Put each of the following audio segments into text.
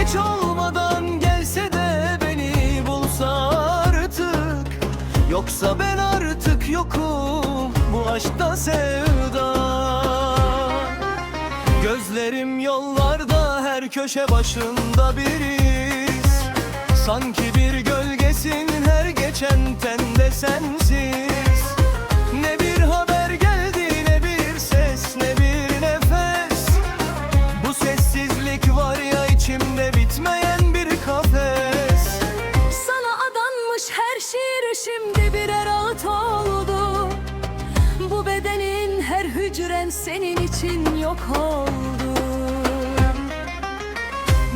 Geç olmadan gelse de beni bulsa artık. Yoksa ben artık yokum bu aşkta, sevda. Gözlerim yollarda, her köşe başında bir iz. Sanki bir gölgesin her geçen tende sensiz. Ne bir haber geldi, ne bir ses, ne bir nefes. Bu sessizlik var ya içimde bitmeyen bir kafes. Sana adanmış her şiir şimdi birer ağıt oldu. Bu bedenin her hücren senin için yok oldu.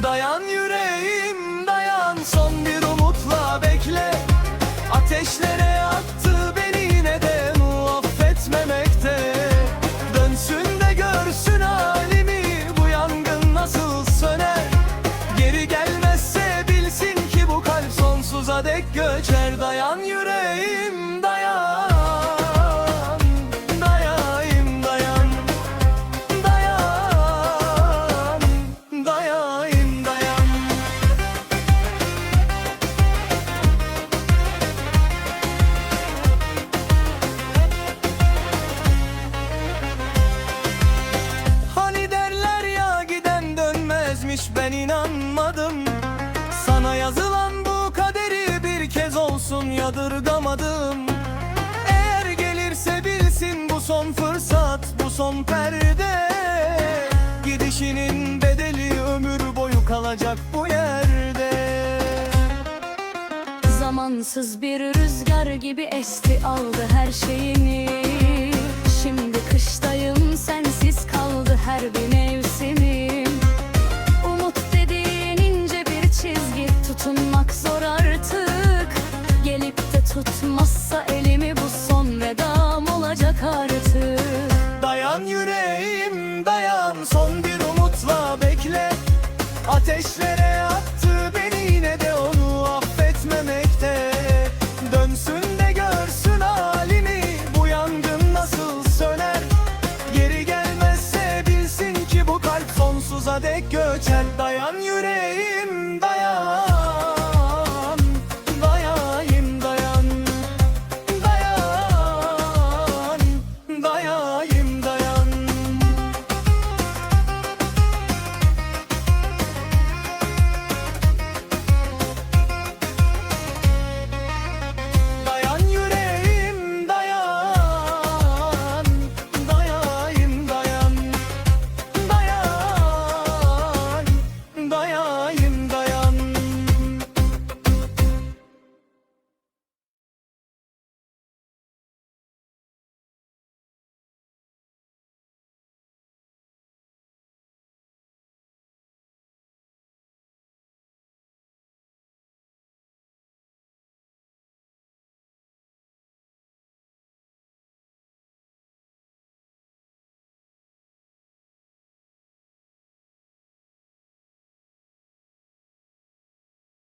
Dayan yüreğim dayan, son bir umutla bekle. Ateşlere attı beni yine de affetmemekte. Dönsün de görsün halimi, bu yangın nasıl söner. Geri gelmezse bilsin ki bu kalp sonsuza dek göçer. Dayan yüreğim dayan. Dayan, dayan. Dayan, dayan, dayan. Hani derler ya giden dönmezmiş, ben inanmadım. Sana yazılan bu kaderi bir kez olsun yadırgamadım. Eğer gelirse bilsin bu son fırsat, bu son perde. Gidişinin bedeli ömür boyu kalacak bu yerde. Zamansız bir rüzgar gibi esti aldı her şeyini. Şimdi kıştayım, sensiz kaldı her bir mevsimim. Umut dediğin ince bir çizgi, tutunmak zor artık. Gelip de tutmazsa elimi bu son vedam olacak artık. Dayan yüreğim dayan, son bir umutla bekle. Ateşlere attı beni yine de onu affetmemekte. Dönsün de görsün halimi, bu yangın nasıl söner. Geri gelmezse bilsin ki bu kalp sonsuza dek göçer. Dayan yüreğim